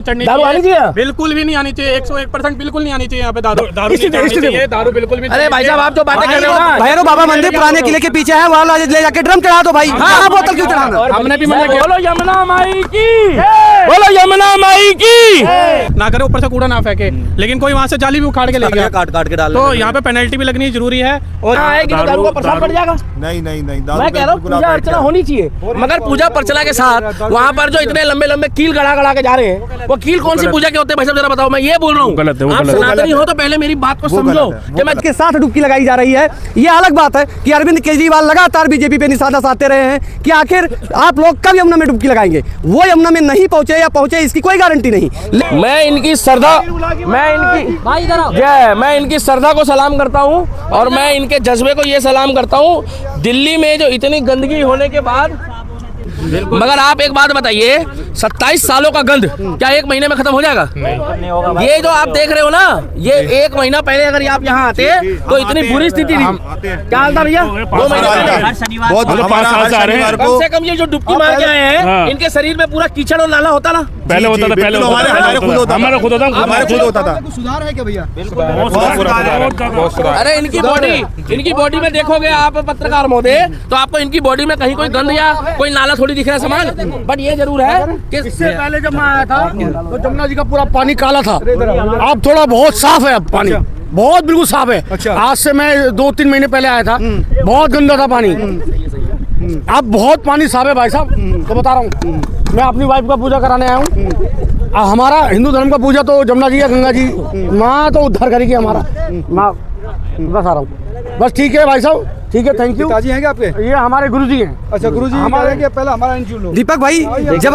दारू आनी चाहिए, बिल्कुल भी नहीं आनी चाहिए, 101% बिल्कुल नहीं आनी चाहिए यहाँ पे दारू दारू बिल्कुल भी। अरे भाई साहब आप जो बातें कर रहे हो ना, भैरव बाबा मंदिर पुराने किले के पीछे है, वहाँ ले जाके ड्रम चढ़ा दो भाई। हाँ बोतल क्यों चढ़ाना? हमने भी मना किया। बोलो यमुना माई की, बोलो यमुना माई की। ना करे ऊपर से कूड़ा ना फेंके, लेकिन कोई वहाँ से जाली भी उखाड़ के ले गया, काट के डाल, तो यहाँ पे पेनल्टी भी लगनी जरूरी है। और दारू का प्रसाद पड़ जाएगा। नहीं मैं कह रहा हूँ पूजा अर्चना होनी चाहिए, मगर पूजा अर्चना के साथ वहाँ पर जो इतने लंबे लंबे कील गड़ा के जा रहे हैं, वो कील कौन सी पूजा के होते हैं भाई साहब जरा बताओ। मैं ये बोल रहा हूँ, आप सनातनी हो तो पहले मेरी बात को समझो कि मैं के साथ डुबकी लगाई जा रही है। ये अलग बात है कि अरविंद केजरीवाल लगातार बीजेपी पे निशाना साधते रहे हैं कि आखिर आप लोग कब यमुना में डुबकी लगाएंगे। वो यमुना में नहीं पहुंचे या पहुंचे इसकी कोई गारंटी नहीं। मैं इनकी श्रद्धा, मैं इनकी श्रद्धा को सलाम करता हूँ और मैं इनके जज्बे को ये सलाम करता हूँ। दिल्ली में जो इतनी गंदगी होने के बाद, मगर आप एक बात बताइए, 27 सालों का गंद क्या एक महीने में खत्म हो जाएगा? नहीं। ये जो आप देख रहे हो ना, ये एक महीना पहले अगर आप यहाँ आते तो इतनी बुरी स्थिति थी। क्या हाल था भैया? 2 महीने पहले कम से कम ये जो डुबकी मार के आए हैं, इनके शरीर में पूरा कीचड़ और नाला होता ना। पहले होता था, पहले हमारा खुद होता था। सुधार है क्या भैया? अरे इनकी बॉडी में देखोगे आप पत्रकार महोदय, तो आपको इनकी बॉडी में कहीं कोई गंद या कोई नाला थोड़ी दिख रहा है सामान। बट ये जरूर है कि इससे पहले जब मैं आया था तो जमुना जी का पूरा पानी काला था, अब थोड़ा बहुत साफ है, अब पानी बहुत बिल्कुल साफ है। अच्छा। आज से मैं 2-3 महीने पहले आया था, बहुत गंदा था पानी, अब बहुत पानी साफ है भाई साहब। तो बता रहा हूँ, मैं अपनी वाइफ का पूजा कराने आया हूँ। हमारा हिंदू धर्म का पूजा तो जमुना जी या गंगा जी माँ तो उद्धार करेगी हमारा माँ, बस आ रहा हूँ बस। ठीक है भाई साहब, ठीक है, थैंक यू। पिताजी हैं क्या आपके? ये हमारे गुरुजी हैं। अच्छा, गुरुजी हमारे के पहला हमारा इंटरव्यू। दीपक भाई जब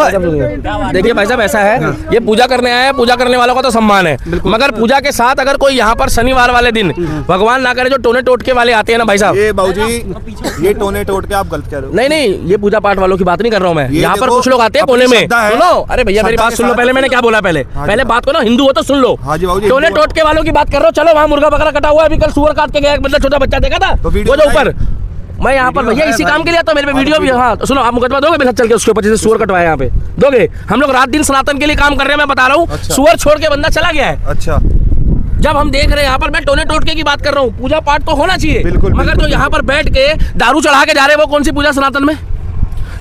देखिए भाई साहब ऐसा है, ये पूजा करने आया है, पूजा करने वालों का तो सम्मान है, मगर पूजा के साथ अगर कोई यहाँ पर शनिवार वाले दिन भगवान ना करे जो टोने टोटके वाले आते हैं ना भाई साहब, ये बाबूजी ये टोने टोट के आप गलत कह रहे हो। नहीं, ये पूजा पाठ वालों की बात नहीं कर रहा हूँ मैं। यहाँ पर कुछ लोग आते हैं कोने में, सुनो, अरे भैया मेरी बात सुन लो पहले, मैंने क्या बोला पहले बात को ना, हिंदू हो तो सुन लो। टोने टोटके वालों की बात कर रहा हूँ। चलो वहाँ मुर्गा बकरा कटा हुआ है, अभी कल सुअर काट के गया, मतलब छोटा बच्चा देखा था वो जो ऊपर। मैं यहाँ पर भैया इसी काम के लिए आता हूँ, मेरे पे वीडियो भी। हाँ तो सुनो, आप मुकदमा दोगे मेरे साथ चल के उसके ऊपर, जैसे सुअर कटवाया यहाँ पे दोगे? हम लोग रात दिन सनातन के लिए काम कर रहे हैं, मैं बता रहा हूँ। सुअर छोड़ के बंदा चला गया है। अच्छा, जब हम देख रहे हैं यहाँ पर, मैं टोने टोटके की बात कर रहा हूँ, पूजा पाठ तो होना चाहिए, मगर जो यहाँ पर बैठ के दारू चढ़ा के जा रहे हैं, वो कौन सी पूजा सनातन में?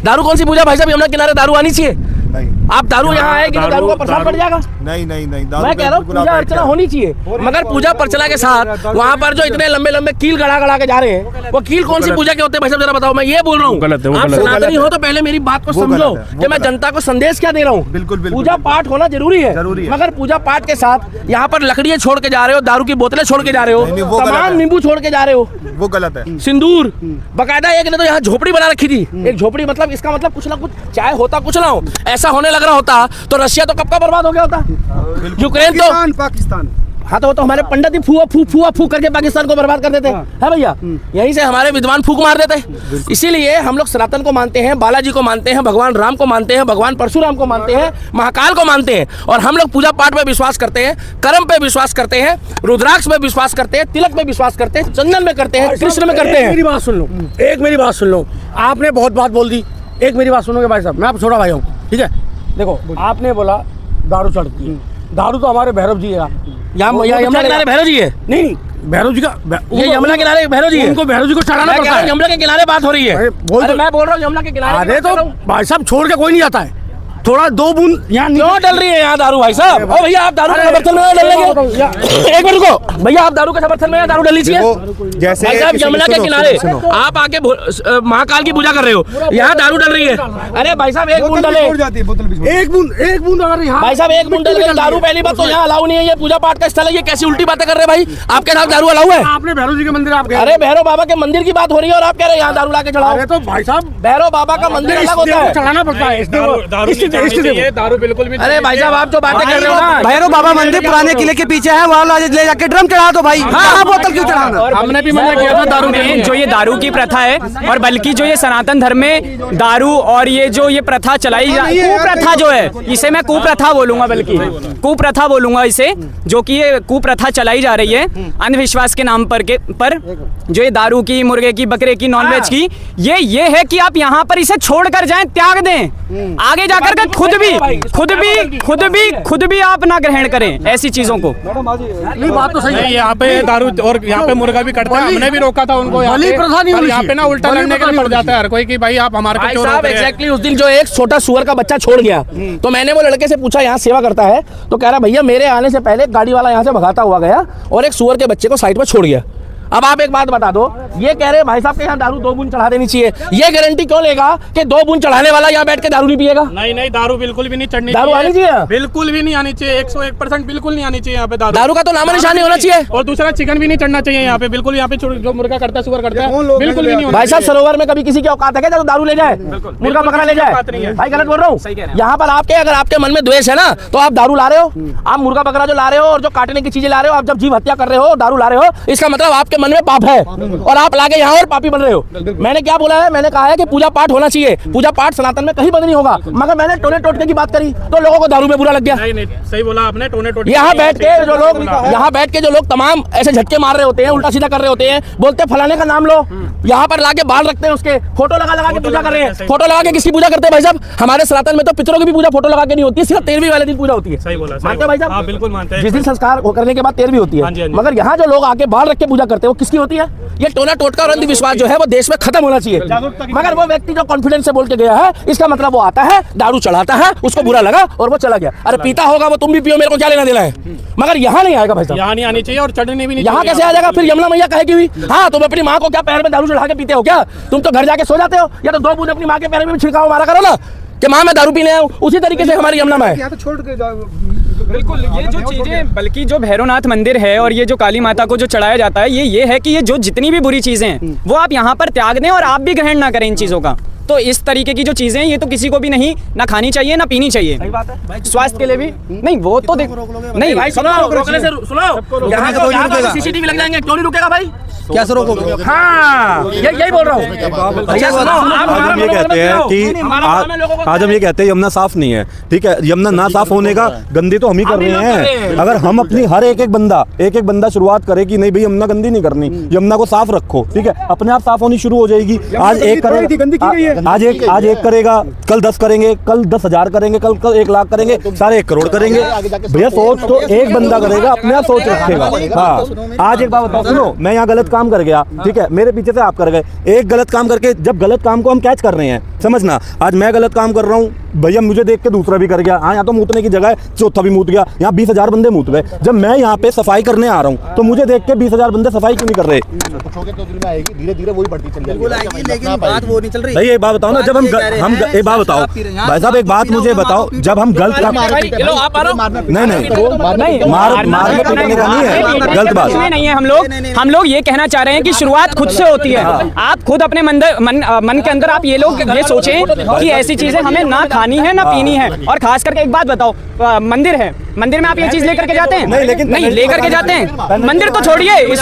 दारू कौन सी पूजा भाई साहब? यमुना किनारे दारू आनी चाहिए? आप दारू यहाँ आएगी तो दारू का प्रसाद पड़ जाएगा। नहीं मैं कह रहा हूँ पूजा अर्चना होनी चाहिए, मगर पूजा अर्चना के साथ वहाँ पर जो इतने लंबे लंबे कील गड़ा के जा रहे हैं, वो कील कौन सी पूजा के होते हैं भाई साहब जरा बताओ। मैं ये बोल रहा हूँ, आप सनातनी हो तो पहले मेरी बात को समझो कि मैं जनता को संदेश क्या दे रहा हूँ। बिल्कुल पूजा पाठ होना जरूरी है, मगर पूजा पाठ के साथ यहाँ पर लकड़ियाँ छोड़ के जा रहे हो, दारू की बोतलें छोड़ के जा रहे हो, तमाम नींबू छोड़ के जा रहे हो, वो गलत है। सिंदूर बकायदा एक ने तो यहाँ झोपड़ी बना रखी थी। एक झोपड़ी मतलब इसका मतलब कुछ ना कुछ, चाहे होता कुछ ना हो, ऐसा होने लग रहा होता तो रशिया तो कब का बर्बाद हो गया होता, यूक्रेन तो पाकिस्तान। हाँ तो वो तो हमारे पंडित ही फूआ फूक करके पाकिस्तान को बर्बाद कर देते हैं, है भैया? यहीं से हमारे विद्वान फूक मार देते। इसीलिए हम लोग सनातन को मानते हैं, बालाजी को मानते हैं, भगवान राम को मानते हैं, भगवान परशुराम को मानते हैं, महाकाल को मानते हैं, और हम लोग पूजा पाठ में विश्वास करते हैं, कर्म पे विश्वास करते हैं, रुद्राक्ष में विश्वास करते हैं, तिलक में विश्वास करते हैं, चंदन में करते हैं, कृष्ण में करते हैं। मेरी बात सुन लो, एक मेरी बात सुन लो, आपने बहुत बात बोल दी, एक मेरी बात सुनोगे भाई साहब? मैं आप छोटा भाई हूँ, ठीक है? देखो आपने बोला दारू चढ़ती है, दारू तो हमारे भैरव जी है, यमुना किनारे भैरव जी है। नहीं भैरव जी का, ये यमुना किनारे भैरव जी है, उनको भैरव जी को चढ़ाना पड़ता है। यमुना के किनारे बात हो रही है, मैं बोल रहा हूँ यमुना के किनारे। अरे तो भाई साहब छोड़ के कोई नहीं जाता है, थोड़ा 2 बूंद यहाँ क्यों डल रही है यहाँ दारू भाई साहब? ओ भैया आप दारू के समर्थन में डल लेंगे? एक मिनट रुको भैया, आप दारू के समर्थन में दारू डल लीजिए। जैसे भाई साहब यमुना के किनारे आप आके महाकाल की पूजा कर रहे हो, यहाँ दारू डल रही है। अरे भाई साहब एक बूंद डले, एक बूंद अगर यहाँ भाई साहब एक बूंद डले दारू, पहली बात तो यहाँ अलाउ नहीं है, ये पूजा पाठ का स्थल है, ये कैसी उल्टी बातें कर रहे हैं भाई? आपके साथ दारू अलाउ है? आपने भैरव जी के मंदिर आप गए? अरे भैरव बाबा के मंदिर की बात हो रही है और आप कह रहे हैं यहाँ दारू ला के चढ़ाओ। अरे तो भाई साहब भैरव बाबा का मंदिर अलग होता है, चढ़ाना पड़ता है। दारू बिल्कुल भी। अरे भाई साहब आप जो बातें कर रहे हो ना, भैरव बाबा मंदिर पुराने किले के पीछे है, वहाँ ले जाके ड्रम चढ़ा दो भाई। हाँ बोतल क्यों चढ़ाना? हमने भी मना किया था दारू में। जो ये दारू की प्रथा है, और बल्कि जो ये सनातन धर्म में दारू और ये जो ये प्रथा चलाई कुप्रथा जो है, इसे मैं कुप्रथा बोलूंगा, बल्कि कुप्रथा बोलूंगा इसे, जो कि ये कुप्रथा चलाई जा रही है अंधविश्वास के नाम पर जो ये दारू की, मुर्गे की, बकरे की, नॉनवेज की, ये है कि आप यहाँ पर इसे छोड़कर जाएं, त्याग दें, आगे जाकर के खुद भी आप ना ग्रहण करें ऐसी चीजों को। नहीं बात तो सही है। यहाँ पे दारू और यहाँ पे मुर्गा भी कटता है, हमने भी रोका था उनको। बलि प्रथा नहीं होनी यहाँ पे ना उल्टा लड़ने के लिए पड़ जाता है हर कोई कि भाई आप हमारे पे भाई क्यों साहब रोक रहे हैं? एग्जैक्टली उस दिन जो एक छोटा सुअर का बच्चा छोड़ गया, तो मैंने वो लड़के से पूछा, यहाँ सेवा करता है, तो कह रहा भैया मेरे आने से पहले गाड़ी वाला यहाँ से भगाता हुआ गया और एक सुअर के बच्चे को साइड पर छोड़ गया। अब आप एक बात बता दो, ये कह रहे भाई साहब के यहाँ दारू 2 बूंद चढ़ा देनी चाहिए, ये गारंटी क्यों लेगा कि 2 बूंद चढ़ाने वाला यहाँ बैठ के दारू नहीं पिएगा? नहीं, दारू बिल्कुल भी नहीं चढ़नी दारू आनी चाहिए, बिल्कुल भी नहीं आनी चाहिए, 101% बिल्कुल नहीं आनी चाहिए यहाँ पे दारू का तो नाम निशान नहीं होना चाहिए। और दूसरा चिकन भी नहीं चढ़ना चाहिए यहाँ पे, बिल्कुल। यहाँ पे जो मुर्गा करता है, सुअर करता है, बिल्कुल भी नहीं होना भाई साहब सरोवर में कभी किसी की औकात है क्या जो दारू ले जाए, मुर्गा पकड़ा ले जाए? भाई गलत बोल रहा हूँ? यहाँ पर आपके अगर आपके मन में द्वेष है ना, तो आप दारू ला रहे हो, आप मुर्गा बकरा जो ला रहे हो और जो काटने की चीजें ला रहे हो, आप जब जीव हत्या कर रहे हो, दारू ला रहे हो, इसका मतलब आपके मन में पाप है और आप लाके यहाँ और पापी बन रहे हो। मैंने क्या बोला है? मैंने कहा है कि पूजा पाठ होना चाहिए, पूजा पाठ सनातन में कहीं बंद नहीं होगा, मगर मैंने टोने टोटके की बात करी तो लोगों को दारू में बुरा लग गया। नहीं, सही बोला आपने, टोने टोटके। यहाँ बैठ के जो लोग तमाम ऐसे झटके मार रहे होते हैं, उल्टा सीधा कर रहे होते हैं, बोलते हैं फलाने का नाम लो, यहाँ पर लाके बाल रखते हैं, उसके फोटो लगा के पूजा कर रहे हैं। फोटो लगा के किसकी पूजा करते हैं भाई साहब? हमारे सनातन में तो पितरों की भी पूजा फोटो लगा के नहीं होती है, सिर्फ 13वीं वाले दिन पूजा होती है। सही बोला, मानते हो भाई साहब? हाँ, बिल्कुल मानते हैं। जिस दिन संस्कार करने के बाद 13वीं होती है, मगर यहाँ जो लोग आके बाल रख के पूजा करते हैं वो किसकी होती है? ये टोना टोटका और अंधविश्वास जो है वो देश में खत्म होना चाहिए। मगर वो व्यक्ति जो कॉन्फिडेंस से बोल के गया है, इसका मतलब वो आता है, दारू चढ़ाता है, उसको बुरा लगा और वो चला गया। अरे पीता होगा वो, तुम भी पियो, मेरे को क्या लेना देना है? मगर यहाँ नहीं आएगा भाई साहब, यहाँ नहीं आनी चाहिए और चढ़ने भी नहीं। यहाँ कैसे आ जाएगा? फिर यमुना मैया कहेगी हुई, हाँ तुम अपनी माँ को क्या पैर में दारू चढ़ा के पीते हो क्या? तुम तो घर जाके सो जाते हो, या तो 2 बूंद अपनी माँ के पैर में भी छिड़काव मारा करो ना कि माँ मैं दारू पीने आऊँ। उसी तरीके से हमारी यमुना में है। बिल्कुल, ये जो चीजें, बल्कि जो भैरवनाथ मंदिर है और ये जो काली माता को जो चढ़ाया जाता है, ये है कि ये जो जितनी भी बुरी चीजें हैं वो आप यहाँ पर त्याग दें और आप भी ग्रहण ना करें इन चीजों का। तो इस तरीके की जो चीजें हैं ये तो किसी को भी नहीं ना खानी चाहिए ना पीनी चाहिए, स्वास्थ्य के लिए भी नहीं। वो तो देख नहीं भाई सुनो, रोकने से सुनो, यहाँ तो सीसीटीवी लग जाएंगे, क्यों नहीं रुकेगा भाई? क्या से रोकोगे? हाँ यही बोल रहा हूँ। आज हम ये कहते हैं कि आज हम ये कहते हैं यमुना साफ नहीं है, ठीक है? यमुना ना साफ होने का गंदी तो हम ही कर रहे हैं। अगर हम अपनी हर एक बंदा शुरुआत करे कि नहीं भाई यमुना गंदी नहीं करनी, यमुना को साफ रखो, ठीक है, अपने आप साफ होनी शुरू हो जाएगी। आज एक करेगा, कल 10 करेंगे, कल 10,000 करेंगे, कल 1 लाख करेंगे, सारे 1 करोड़ करेंगे। भैया सोच तो एक बंदा करेगा, अपने आप सोच रखेगा। हाँ आज एक बात बताओ, सुनो, मैं यहाँ गलत काम कर गया, ठीक है, मेरे पीछे से आप कर गए, एक गलत काम करके जब गलत काम को हम कैच कर रहे हैं, समझना, आज मैं गलत काम कर रहा हूँ, भैया मुझे देख के दूसरा भी कर गया, हाँ यहाँ तो मूतने की जगह है, चौथा भी मूत गया, यहाँ 20,000 बंदे मूत गए। जब मैं यहाँ पे सफाई करने आ रहा हूँ तो मुझे देख के 20,000 बंदे सफाई क्यों नहीं कर रहे? धीरे-धीरे वही बढ़ती चल जाएगी, लेकिन बात वो नहीं चल रही। भाई एक बात बताओ ना, जब हम एक बात बताओ भाई साहब, एक बात मुझे बताओ, जब हम गलत काम नहीं मारने पीटने का नहीं है, गलत बात नहीं है। हम लोग ये कहना चाह रहे हैं कि शुरुआत खुद से होती है। आप खुद अपने मन के अंदर आप ये लोग ये सोचें कि ऐसी चीजें हमें ना खानी है ना पीनी है। और खास करके एक बात बताओ, मंदिर है, मंदिर में आप ये चीज लेकर के जाते हैं? नहीं लेकर के जाते हैं। मंदिर तो छोड़िए,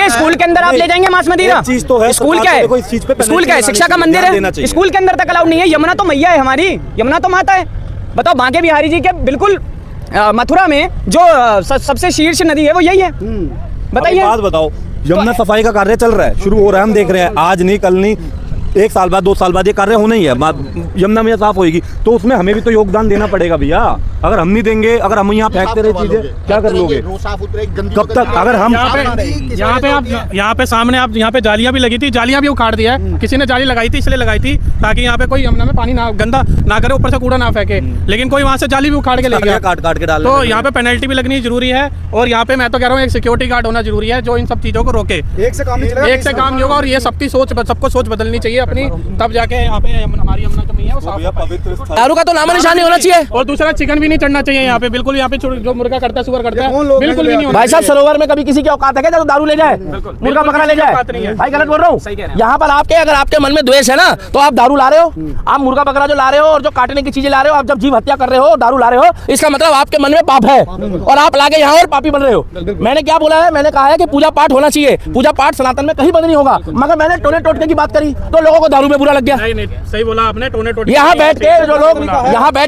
स्कूल के अंदर आप ले जाएंगे मांस मदिरा? स्कूल क्या है? स्कूल क्या है? शिक्षा का मंदिर है, स्कूल के अंदर तक अलाउड नहीं है। यमुना तो मैया है हमारी, यमुना तो माता है। बताओ, बांके बिहारी जी के बिल्कुल मथुरा में जो सबसे शीर्ष नदी है वो यही है। बताइए, बात बताओ, यमुना सफाई का कार्य चल रहा है, शुरू हो रहा है, हम देख रहे हैं, आज नहीं कल नहीं, 1 साल बाद 2 साल बाद ये कार्य होना ही है। यमुना में साफ होगी तो उसमें हमें भी तो योगदान देना पड़ेगा भैया। अगर हम नहीं देंगे, अगर हम यहाँ फेंकते रहे चीजें, क्या कर लोगे? कब तक? अगर हम यहाँ पे सामने आप यहाँ पे जालियां भी लगी थी, जालियां भी उखाड़ दिया है। किसी ने जाली लगाई थी, इसलिए लगाई थी ताकि यहाँ पे कोई यमुना में पानी ना गंदा ना करे, ऊपर से कूड़ा ना फेंके, लेकिन कोई वहाँ से जाली भी उखाड़ के ले गया, काट के डाल। तो यहाँ पे पेनल्टी भी लगनी जरूरी है। और यहाँ पे मैं तो कह रहा हूँ एक सिक्योरिटी गार्ड होना जरूरी है जो इन सब चीजों को रोके। एक से काम नहीं होगा और ये सबको सोच बदलनी चाहिए अपनी, तब जाके यहाँ पे हमारी यमुना जो मैया है दारू का तो नाम निशान नहीं होना चाहिए। और दूसरा चिकन भी नहीं चढ़ना चाहिए यहाँ पे, बिल्कुल। यहाँ पे जो मुर्गा करता है, सुअर करता है, बिल्कुल भी नहीं होना। भाई साहब सरोवर में कभी किसी की औकात है क्या जो दारू ले जाए, मुर्गा पकड़ा ले जाए? भाई गलत बोल रहा हूँ। यहाँ पर अगर आपके मन में द्वेष है ना, तो आप दारू ला रहे हो, आप मुर्गा पकड़ा जो ला रहे हो और जो काटने की चीजें ला रहे हो, आप जब जीव हत्या कर रहे हो, दारू ला रहे हो, इसका मतलब आपके मन में पाप है और आप लाके यहाँ और पापी बन रहे हो। मैंने क्या बोला है? मैंने कहा है कि पूजा पाठ होना चाहिए, पूजा पाठ सनातन में कहीं बंद नहीं होगा, मगर मैंने टोने टोटके की बात करी तो लोगों लोगों को दारू में बुरा लग गया? नहीं नहीं, सही बोला आपने, टोने टोट यहाँ बैठ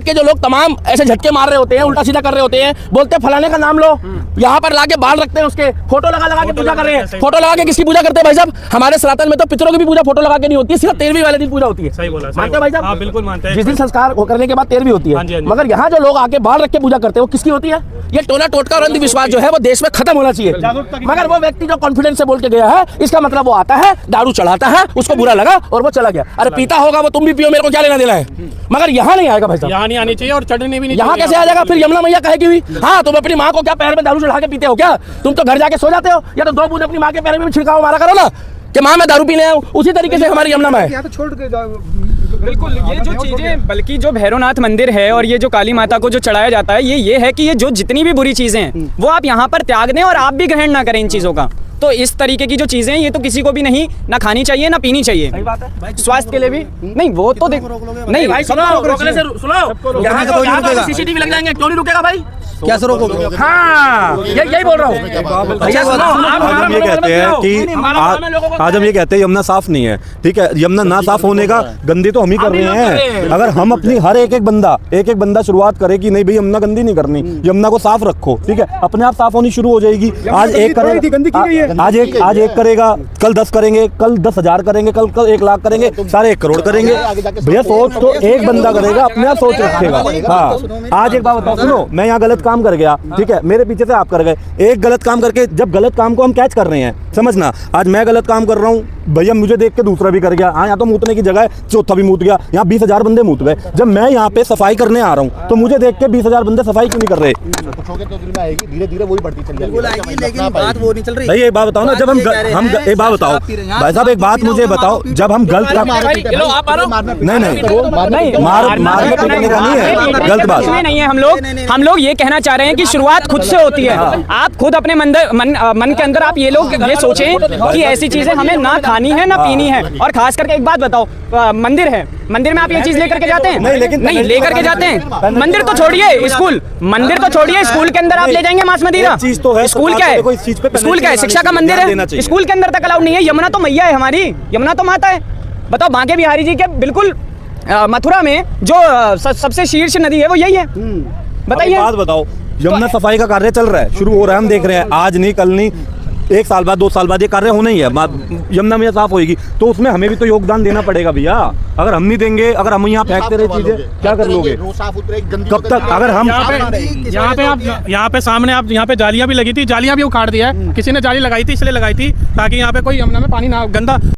के जो लोग तमाम ऐसे झटके मार रहे होते हैं, उल्टा सीधा कर रहे होते हैं, बोलते हैं फलाने का नाम लो, यहाँ पर लाके बाल रखते हैं, उसके फोटो लगा के पूजा कर रहे हैं। फोटो लगा के किसकी पूजा करते हैं भाई साहब? हमारे सनातन में तो पितरों की भी पूजा फोटो लगा के नहीं होती है, सिर्फ 13वीं वाले दिन पूजा होती है। सही बोला, मानते हो भाई साहब? हाँ बिल्कुल मानते हैं। जिस दिन संस्कार करने के बाद 13वीं होती हाँ जी, हाँ है, जी। मगर यहाँ जो लोग आके बाल रख के पूजा करते हैं वो किसकी होती है? ये टोना टोटका और अंधविश्वास जो है वो देश में खत्म होना चाहिए। मगर वो व्यक्ति जो कॉन्फिडेंस से बोल के गया है, इसका मतलब वो आता है, दारू चढ़ाता है, उसको बुरा लगा और वो चला गया। अरे पीता होगा वो, तुम भी पियो, मेरे को क्या लेना देना है? मगर यहाँ नहीं आएगा भाई साहब, यहाँ नहीं आनी चाहिए और चढ़नी भी नहीं यहाँ चाहिए। कैसे आ जाएगा? फिर यमुना मैया कहेगी भी, हाँ तुम अपनी माँ को क्या पैर में दारू चढ़ा के पीते हो क्या? तुम तो घर जाके सो जाते हो, या तो 2 बूंद अपनी माँ के पैर में भी छिड़काव मारा करो ना कि माँ मैं दारू पीने आया हूँ। उसी तरीके से हमारी यमुना में है। बिल्कुल, ये जो चीजें, बल्कि जो भैरवनाथ मंदिर है और ये जो काली माता को जो चढ़ाया जाता है, ये है कि ये जो जितनी भी बुरी चीजें हैं वो आप यहाँ पर त्याग दें और आप भी ग्रहण ना करें इन चीजों का। तो इस तरीके की जो चीजें हैं ये तो किसी को भी नहीं ना खानी चाहिए ना पीनी चाहिए। सही बात है, स्वास्थ्य के लिए भी नहीं, वो तो नहीं भाई सुनो, रोकने से सुनो, यहाँ तो सीसीटीवी लग जाएंगे, क्यों नहीं रुकेगा भाई? क्या से रोकोगे? हाँ यही बोल रहा हूँ। भैया सुनो, आप आज हम ये कहते हैं कि आज हम ये कहते हैं यमुना साफ नहीं है, ठीक है? यमुना ना साफ होने का गंदी तो हम ही कर रहे हैं। अगर हम अपनी हर एक बंदा शुरुआत करे कि नहीं भाई यमुना गंदी नहीं करनी, यमुना को साफ रखो, ठीक है, अपने आप साफ होनी शुरू हो जाएगी। आज एक करेगा, कल 10 करेंगे, कल 10,000 करेंगे, कल 1 लाख करेंगे, सारे 1 करोड़ करेंगे। भैया सोच तो एक बंदा करेगा, अपने आप सोच रखेगा। हाँ, आज एक बात बताओ, सुनो, मैं यहाँ गलत काम कर गया, ठीक है, मेरे पीछे से आप कर गए, एक गलत काम करके जब गलत काम को हम कैच कर रहे हैं, समझना, आज मैं गलत काम कर रहा हूँ, भैया मुझे देख के दूसरा भी कर गया, हाँ यहाँ तो मूतने की जगह है, चौथा भी मूत गया, यहाँ 20,000 बंदे मूत गए। जब मैं यहाँ पे सफाई करने आ रहा हूँ तो मुझे देख के 20,000 बंदे सफाई क्यों नहीं कर रहे? पूछोगे तो दिल में आएगी, धीरे धीरे वही बढ़ती चल जाएगी। लेकिन बात वो नहीं चल रही। भाई एक बात बताओ ना, जब हम एक बात बताओ भाई साहब, एक बात मुझे बताओ, जब हम गलत काम नहीं मार का नहीं है, गलत बात नहीं है। हम लोग ये कहना चाह रहे हैं कि शुरुआत खुद से होती है। आप खुद अपने मन के अंदर आप ये लोग ये सोचें कि ऐसी चीजें हमें ना खानी है ना पीनी है। और खास करके एक बात बताओ, मंदिर है, मंदिर में आप ये चीज लेकर के जाते हैं? नहीं लेकर के जाते हैं। मंदिर तो छोड़िए, मंदिर तो छोड़िए, स्कूल के अंदर आप ले जाएंगे मांस मदिरा? चीज तो है, स्कूल क्या है? स्कूल क्या है? शिक्षा का मंदिर है, स्कूल के अंदर तक अलाउड नहीं है। यमुना तो मैया है हमारी, यमुना तो माता है। बताओ, बांके बिहारी जी के बिल्कुल मथुरा में जो सबसे शीर्ष नदी है वो यही है। बताइए, बात बताओ, यमुना सफाई का कार्य चल रहा है, शुरू हो रहा है, हम देख रहे हैं, आज नहीं कल नहीं, 1 साल बाद 2 साल बाद ये कार्य होना ही है। यमुना में साफ होगी तो उसमें हमें भी तो योगदान देना पड़ेगा भैया। अगर हम नहीं देंगे, अगर हम यहाँ फेंकते रहे चीजें, क्या कर लोगे? कब तक? अगर हम यहाँ पे सामने आप यहाँ पे जालियां भी लगी थी, जालियां भी उखाड़ दिया है, किसी ने जाली लगाई थी, इसलिए लगाई थी ताकि यहाँ पे कोई यमुना में पानी ना गंदा